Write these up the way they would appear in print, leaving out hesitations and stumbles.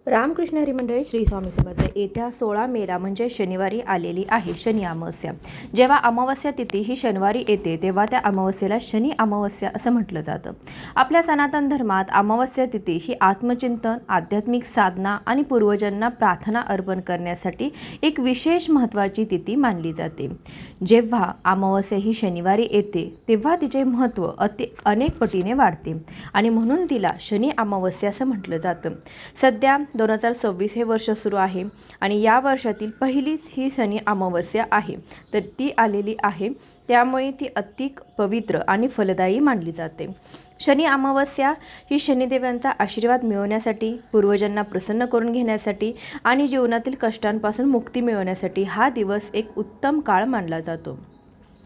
रामकृष्ण हरी मंडळी श्री स्वामी समर्थ येत्या 16 मेला म्हणजे शनिवारी आलेली आहे शनी अमावस्या। जेव्हा अमावस्या तिथी ही शनिवारी येते तेव्हा त्या अमावस्येला शनी अमावस्या असं म्हटलं जातं। आपल्या सनातन धर्मात अमावस्या तिथी ही आत्मचिंतन, आध्यात्मिक साधना आणि पूर्वजांना प्रार्थना अर्पण करण्यासाठी एक विशेष महत्त्वाची तिथी मानली जाते। जेव्हा अमावस्या ही शनिवारी येते तेव्हा तिचे महत्त्व अनेक पटीने वाढते आणि म्हणून तिला शनी अमावस्या असं म्हटलं जातं। सध्या 2026 हे वर्ष सुरू आहे आणि या वर्षातील पहिलीच ही शनी अमावस्या आहे, तर ती आलेली आहे, त्यामुळे ती अतिक पवित्र आणि फलदायी मानली जाते। शनी अमावस्या ही शनिदेवांचा आशीर्वाद मिळवण्यासाठी, पूर्वजांना प्रसन्न करून घेण्यासाठी आणि जीवनातील कष्टांपासून मुक्ती मिळवण्यासाठी हा दिवस एक उत्तम काळ मानला जातो।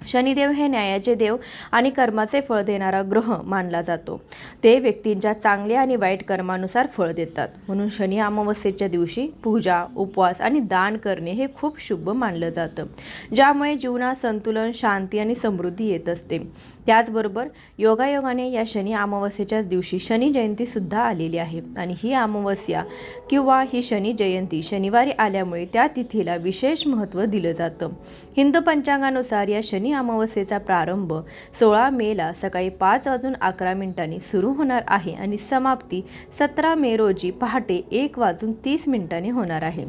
शनिदेव हे न्यायाचे देव आणि कर्माचे फळ देणारा ग्रह मानला जातो। ते व्यक्तींच्या चांगल्या आणि वाईट कर्मानुसार फळ देतात, म्हणून शनी अमावस्येच्या दिवशी पूजा, उपवास आणि दान करणे हे खूप शुभ मानलं जातं, ज्यामुळे जीवनात संतुलन, शांती आणि समृद्धी येत असते। त्याचबरोबर योगायोगाने या शनी अमावस्येच्या दिवशी शनी जयंती सुद्धा आलेली आहे आणि ही अमावस्या किंवा ही शनी जयंती शनिवारी आल्यामुळे त्या तिथीला विशेष महत्त्व दिलं जातं। हिंदू पंचांगानुसार या शनी अमावस्येचा प्रारंभ 16 मेला सकाळी 5:11 सुरू होणार आहे आणि समाप्ती 17 मे रोजी पहाटे 1:30 होणार आहे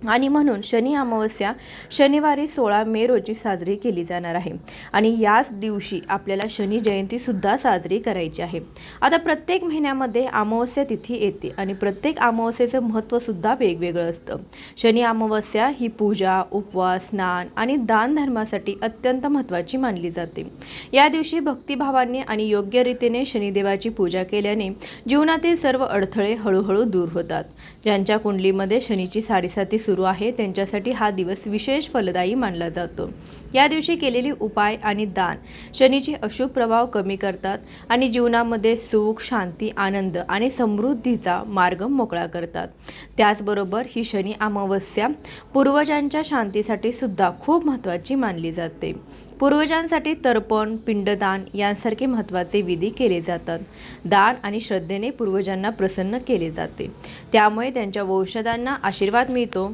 आणि म्हणून शनी अमावस्या शनिवारी 16 मे रोजी साजरी केली जाणार आहे आणि याच दिवशी आपल्याला शनी जयंती सुद्धा साजरी करायची आहे। आता प्रत्येक महिन्यामध्ये अमावस्या तिथी येते आणि प्रत्येक अमावस्येचं महत्त्व सुद्धा वेगवेगळं असतं। शनी अमावस्या ही पूजा, उपवास, स्नान आणि दान धर्मासाठी अत्यंत महत्त्वाची मानली जाते। या दिवशी भक्तिभावाने आणि योग्य रीतीने शनिदेवाची पूजा केल्याने जीवनातील सर्व अडथळे हळूहळू दूर होतात। ज्यांच्या कुंडलीमध्ये शनीची साडेसाती सुरू आहे त्यांच्यासाठी हा दिवस विशेष फलदायी मानला जातो। या दिवशी केलेली उपाय आणि दान शनीचे अशुभ प्रभाव कमी करतात आणि जीवनामध्ये सुख, शांती, आनंद आणि समृद्धीचा मार्ग मोकळा करतात। त्याचबरोबर ही शनी अमावस्या पूर्वजांच्या शांतीसाठी सुद्धा खूप महत्त्वाची मानली जाते। पूर्वजांसाठी तर्पण, पिंडदान यांसारखे महत्त्वाचे विधी केले जातात। दान आणि श्रद्धेने पूर्वजांना प्रसन्न केले जाते, त्यामुळे त्यांच्या वंशजांना आशीर्वाद मिळतो।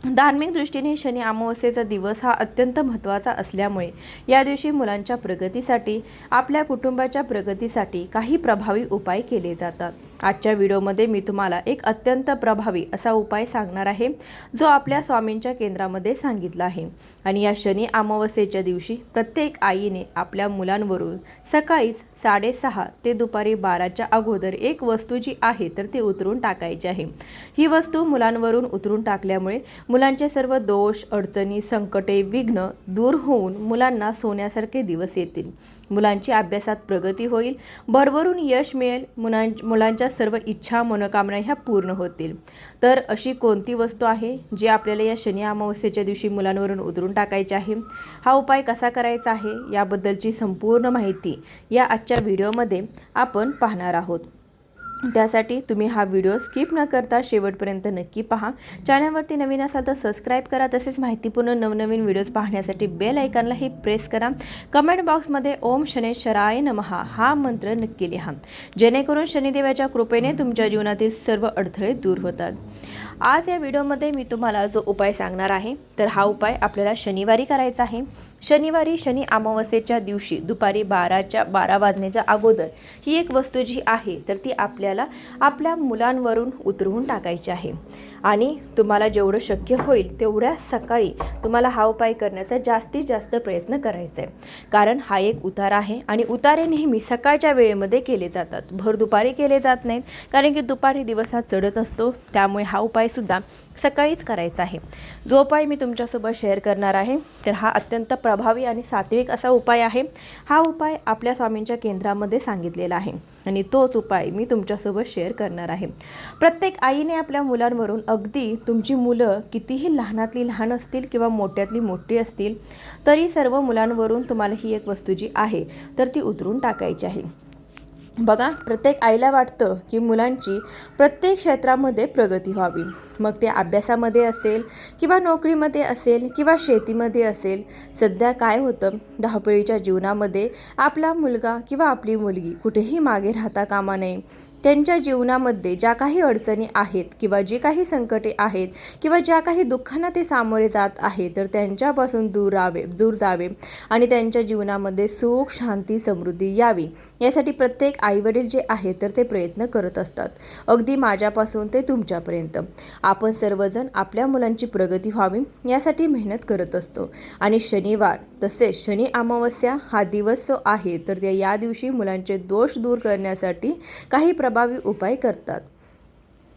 धार्मिक दृष्टीने शनी अमावस्येचा दिवस हा अत्यंत महत्त्वाचा असल्यामुळे या दिवशी मुलांच्या प्रगतीसाठी, आपल्या कुटुंबाच्या प्रगतीसाठी काही प्रभावी उपाय केले जातात। आजच्या व्हिडिओमध्ये मी तुम्हाला एक अत्यंत प्रभावी असा उपाय सांगणार आहे, जो आपल्या स्वामींच्या केंद्रामध्ये सांगितला आहे आणि या शनी अमावस्येच्या दिवशी प्रत्येक आईने आपल्या मुलांवरून सकाळीच 6:30 ते दुपारी 12च्या अगोदर एक वस्तू जी आहे तर ती उतरून टाकायची आहे। ही वस्तू मुलांवरून उतरून टाकल्यामुळे मुलांचे सर्व दोष, अडचणी, संकटे, विघ्न दूर होऊन मुलांना सोन्यासारखे दिवस येतील। मुलांची अभ्यासात प्रगती होईल, भरभरून यश मिळेल, मुलांच्या सर्व इच्छा, मनोकामना ह्या पूर्ण होतील। तर अशी कोणती वस्तू आहे जी आपल्याला या शनी अमावस्येच्या दिवशी मुलांवरून उतरून टाकायची आहे? हा उपाय कसा करायचा आहे याबद्दलची संपूर्ण माहिती या आजच्या व्हिडिओमध्ये आपण पाहणार आहोत। त्यासाठी तुम्ही हा व्हिडिओ स्किप न करता शेवटपर्यंत नक्की पहा। चॅनलवरती नवीन असाल तर सबस्क्राईब करा, तसेच माहितीपूर्ण नवनवीन व्हिडिओज पाहण्यासाठी बेल आयकॉनलाही प्रेस करा। कमेंट बॉक्समध्ये ओम शनेश्वराय नमः हा मंत्र नक्की लिहा, जेणेकरून शनिदेवाच्या कृपेने तुमच्या जीवनातील सर्व अडथळे दूर होतात। आज या व्हिडिओमध्ये मी तुम्हाला जो उपाय सांगणार आहे तर हा उपाय आपल्याला शनिवारी करायचा आहे। शनिवारी शनी अमावस्येच्या दिवशी दुपारी 12 वाजण्याच्या अगोदर ही एक वस्तू जी आहे तर ती आपल्याला आपल्या मुलांवरून उतरवून टाकायची आहे आणि तुम्हाला जेवढं शक्य होईल तेवढ्या सकाळी तुम्हाला हा उपाय करण्याचा जास्तीत जास्त प्रयत्न करायचा आहे, कारण हा एक उतारा आहे आणि उतारे नेहमी सकाळच्या वेळेमध्ये केले जातात, भर दुपारी केले जात नाहीत, कारण की दुपारी दिवस हा चढत असतो, त्यामुळे हा उपाय सुद्धा सकाळीच करायचा आहे। जो उपाय मी तुमच्यासोबत शेअर करणार आहे तर हा अत्यंत प्रभावी आणि सात्विक असा उपाय आहे। हा उपाय आपल्या स्वामींच्या केंद्रामध्ये सांगितलेला आहे आणि तोच उपाय मी तुमच्यासोबत शेअर करणार आहे। प्रत्येक आईने आपल्या मुलांवरून, अगदी तुमची मुलं कितीही लहानातली लहान असतील किंवा मोठ्यातली मोठी असतील तरी सर्व मुलांवरून तुम्हाला ही एक वस्तू जी आहे तर ती उतरून टाकायची आहे। बघा, प्रत्येक आईला वाटतं की मुलांची प्रत्येक क्षेत्रामध्ये प्रगती व्हावी, मग ते अभ्यासामध्ये असेल किंवा नोकरीमध्ये असेल किंवा शेतीमध्ये असेल। सध्या काय होतं, धावपळीच्या जीवनामध्ये आपला मुलगा किंवा आपली मुलगी कुठेही मागे राहता कामा नये। त्यांच्या जीवनामध्ये ज्या काही अडचणी आहेत किंवा जी काही संकटे आहेत किंवा ज्या काही दुःखांना ते सामोरे जात आहेत, तर त्यांच्यापासून दूर जावे आणि त्यांच्या जीवनामध्ये सुख, शांती, समृद्धी यावी यासाठी प्रत्येक आईवडील जे आहेत तर ते प्रयत्न करत असतात. अगदी माझ्यापासून ते तुमच्यापर्यंत आपण सर्वजण आपल्या मुलांची प्रगती व्हावी यासाठी मेहनत करत असतो. आणि शनिवार तसेच शनी अमावस्या हा दिवस जो आहे तर या दिवशी मुलांचे दोष दूर करण्यासाठी काही प्रभावी उपाय करतात.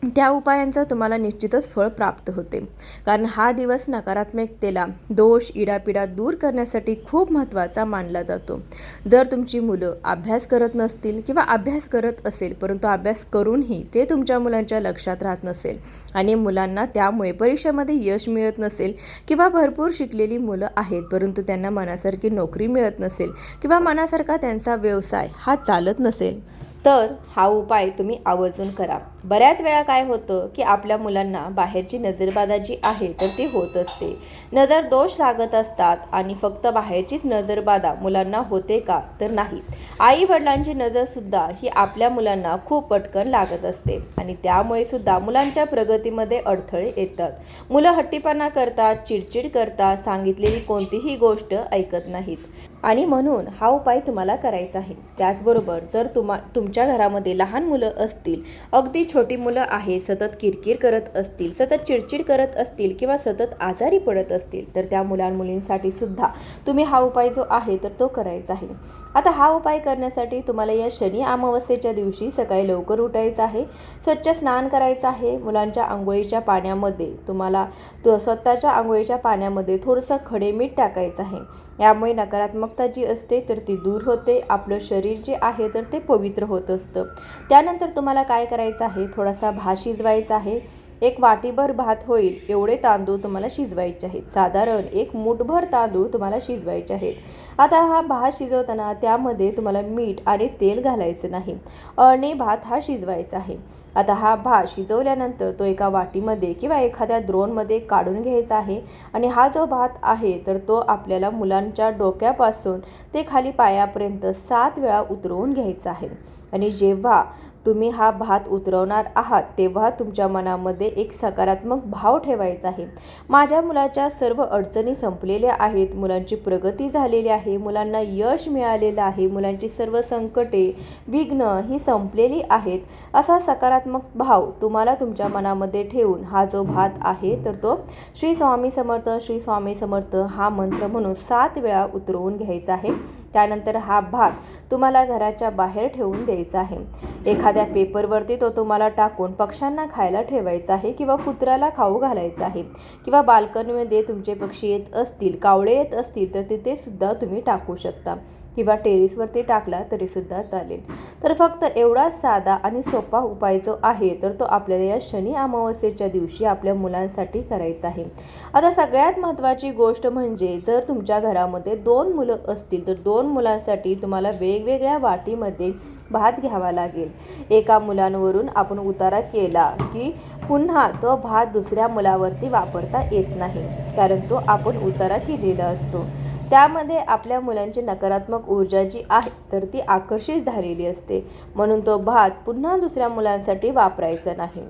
त्या उपायांचं तुम्हाला निश्चितच फळ प्राप्त होते, कारण हा दिवस नकारात्मकतेला, दोष, इडापिडा दूर करण्यासाठी खूप महत्त्वाचा मानला जातो. जर तुमची मुलं अभ्यास करत नसतील किंवा अभ्यास करत असेल परंतु अभ्यास करूनही ते तुमच्या मुलांच्या लक्षात राहत नसेल आणि मुलांना त्यामुळे परीक्षेमध्ये यश मिळत नसेल किंवा भरपूर शिकलेली मुलं आहेत परंतु त्यांना मनासारखी नोकरी मिळत नसेल किंवा मनासारखा त्यांचा व्यवसाय हा चालत नसेल, तर हा उपाय तुम्ही आवर्जून करा. बऱ्याच वेळा काय होतं की आपल्या मुलांना बाहेरची नजरबाधा जी आहे तर ती होत असते. नजर दोष लागत असतात आणि फक्त बाहेरचीच नजरबाधा मुलांना होते का, तर नाही. आई वडिलांची नजरसुद्धा ही आपल्या मुलांना खूप पटकन लागत असते आणि त्यामुळे सुद्धा मुलांच्या प्रगतीमध्ये अडथळे येतात. मुलं हट्टीपणा करतात, चिडचिड करतात, सांगितलेली कोणतीही गोष्ट ऐकत नाहीत आणि म्हणून हा उपाय तुम्हाला करायचा आहे. त्याचबरोबर जर तुमच्या घरामध्ये लहान मुलं असतील, अगदी छोटी मुलं आहे, सतत किरकिर करत असतील, सतत चिडचिड करत असतील किंवा सतत आजारी पडत असतील, तर त्या मुलांमुलींसाठी सुद्धा तुम्ही हा उपाय जो आहे तर तो करायचा आहे. आता हा उपाय करण्यासाठी तुम्हाला या शनी अमावस्येच्या दिवशी सकाळी लवकर उठायचं आहे, स्वच्छ स्नान करायचं आहे. मुलांच्या आंघोळीच्या पाण्यामध्ये तुम्हाला स्वतःच्या आंघोळीच्या पाण्यामध्ये थोडंसं खडे मीठ टाकायचं आहे. यामुळे नकारात्मकता जी असते तर ती दूर होते, आपलं शरीर जे आहे तर ते पवित्र होत असतं. त्यानंतर तुम्हाला काय करायचं आहे, थोडासा भात शिजवायचा आहे. एक वाटीभर भात होईल एवढे तांदूळ तुम्हाला शिजवायचे आहेत. साधारण एक मूठभर तांदूळ तुम्हाला शिजवायचे आहेत. आता हा भात शिजवताना त्यामध्ये तुम्हाला मीठ आणि तेल घालायचं नाही, अळणी भात हा शिजवायचा आहे. आता हा भात शिजवल्यानंतर तो एका वाटीमध्ये किंवा एखाद्या द्रोणमध्ये काढून घ्यायचा आहे आणि हा जो भात आहे तर तो आपल्याला मुलांच्या डोक्यापासून ते खाली पायापर्यंत 7 वेळा उतरवून घ्यायचा आहे. आणि जेव्हा तुम्ही हा भात उतरवणार आहात तेव्हा तुमच्या मनामध्ये एक सकारात्मक भाव ठेवायचा आहे. माझ्या मुलाच्या सर्व अडचणी संपलेल्या आहेत, मुलांची प्रगती झालेली आहे, मुलांना यश मिळालेलं आहे, मुलांची सर्व संकटे, विघ्न ही संपलेली आहेत, असा सकारात्मक भाव तुम्हाला तुमच्या मनामध्ये ठेवून हा जो भात आहे तर तो श्री स्वामी समर्थ, श्री स्वामी समर्थ हा मंत्र म्हणून 7 वेळा उतरवून घ्यायचा आहे. त्यानंतर हा भात तुम्हाला घराच्या बाहेर ठेवून द्यायचा आहे. एखाद्या पेपरवरती तो तुम्हाला टाकून पक्ष्यांना खायला ठेवायचा आहे किंवा कुत्र्याला खाऊ घालायचा आहे किंवा बाल्कनीमध्ये तुमचे पक्षी येत असतील, कावळे येत असतील तर तिथे सुद्धा तुम्ही टाकू शकता किंवा टेरेसवरती टाकला तरी सुद्धा चालेल. तर फक्त एवढा साधा आणि सोपा उपाय जो आहे तर तो आपल्याला या शनी अमावस्येच्या दिवशी आपल्या मुलांसाठी करायचा आहे. आता सगळ्यात महत्त्वाची गोष्ट म्हणजे जर तुमच्या घरामध्ये 2 मुलं असतील तर 2 मुलांसाठी तुम्हाला वेगवेगळ्या वाटीमध्ये भात घ्यावा लागेल. एका मुलांवरून आपण उतारा केला की पुन्हा तो भात दुसऱ्या मुलावरती वापरता येत नाही, कारण तो आपण उतारा केलेला असतो. त्यामध्ये आपल्या मुलांची नकारात्मक ऊर्जा जी आहे तर ती आकर्षित झालेली असते, म्हणून तो भात पुन्हा दुसऱ्या मुलांसाठी वापरायचा नाही.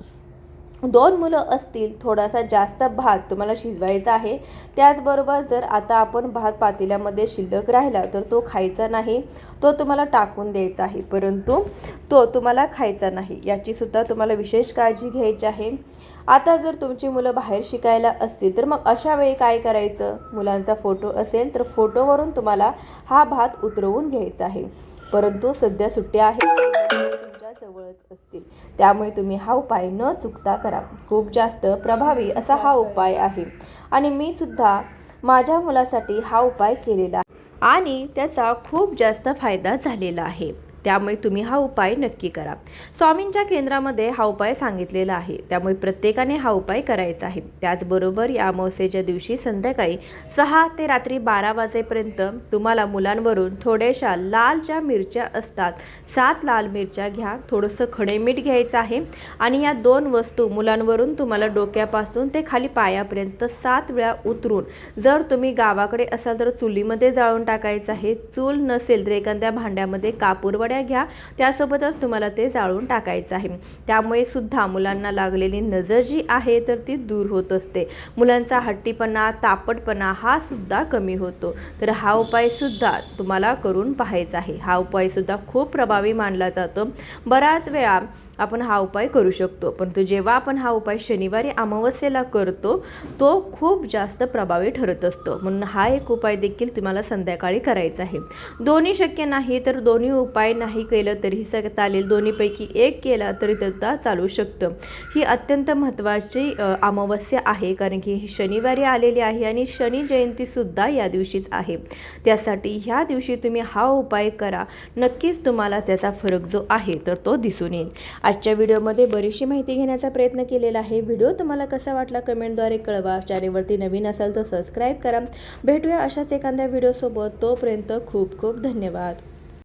2 मुलं असतील थोडासा जास्त भात तुम्हाला शिजवायचा आहे. त्याचबरोबर जर आता आपण भात पातेल्यामध्ये शिल्लक राहिला तर तो खायचा नाही, तो तुम्हाला टाकून द्यायचा आहे, परंतु तो तुम्हाला खायचा नाही, याची सुद्धा तुम्हाला विशेष काळजी घ्यायची आहे. आता जर तुमची मुलं बाहेर शिकायला असतील तर मग अशा वेळी काय करायचं, मुलांचा फोटो असेल तर फोटोवरून तुम्हाला हा भात उतरवून घ्यायचा आहे, परंतु सध्या सुट्ट्या आहेत तुमच्या जवळच असतील, त्यामुळे तुम्ही हा उपाय न चुकता करा. खूप जास्त प्रभावी असा हा उपाय आहे आणि मी सुद्धा माझ्या मुलासाठी हा उपाय केलेला आहे आणि त्याचा खूप जास्त फायदा झालेला आहे. त्यामुळे तुम्ही हा उपाय नक्की करा. स्वामींच्या केंद्रामध्ये हा उपाय सांगितलेला आहे, त्यामुळे प्रत्येकाने हा उपाय करायचा आहे. त्याचबरोबर या अमावस्येच्या दिवशी संध्याकाळी 6 ते रात्री 12 वाजेपर्यंत तुम्हाला मुलांवरून थोड्याशा लाल ज्या मिरच्या असतात 7 लाल मिरच्या घ्या, थोडंसं खडे मीठ घ्यायचं आहे आणि या 2 वस्तू मुलांवरून तुम्हाला डोक्यापासून ते खाली पायापर्यंत 7 वेळा उतरून, जर तुम्ही गावाकडे असाल तर चुलीमध्ये जाळून टाकायचं आहे, चूल नसेल तर एखाद्या भांड्यामध्ये कापूरवड्या काड्या घ्या, त्यासोबतच तुम्हाला ते जाळून टाकायचं आहे. त्यामुळे सुद्धा मुलांना लागलेली नजर जी आहे तर ती दूर होत असते. मुलांचा हट्टीपणा, तापटपणा हा सुद्धा कमी होतो. तर हा उपाय सुद्धा तुम्हाला करून पाहायचा आहे. हा उपाय सुद्धा खूप प्रभावी मानला जातो. बराच वेळा आपण हा उपाय करू शकतो, परंतु जेव्हा आपण हा उपाय शनिवारी अमावस्येला करतो तो खूप जास्त प्रभावी ठरत असतो. म्हणून हा एक उपाय देखील तुम्हाला संध्याकाळी करायचा आहे. दोन्ही शक्य नाही तर दोन्ही उपाय नाही केलं तरी चालेल, दोन्हीपैकी एक केला तरी सुद्धा चालू शकतं. ही अत्यंत महत्त्वाची अमावस्या आहे, कारण की ही शनिवारी आलेली आहे आणि शनी जयंतीसुद्धा या दिवशीच आहे. त्यासाठी ह्या दिवशी तुम्ही हा उपाय करा, नक्कीच तुम्हाला त्याचा फरक जो आहे तर तो दिसून येईल. आजच्या व्हिडिओमध्ये बरीचशी माहिती घेण्याचा प्रयत्न केलेला आहे. व्हिडिओ तुम्हाला कसा वाटला कमेंटद्वारे कळवा. चॅनेलवरती नवीन असाल तर सबस्क्राईब करा. भेटूया अशाच एखाद्या व्हिडिओसोबत. तोपर्यंत खूप खूप धन्यवाद.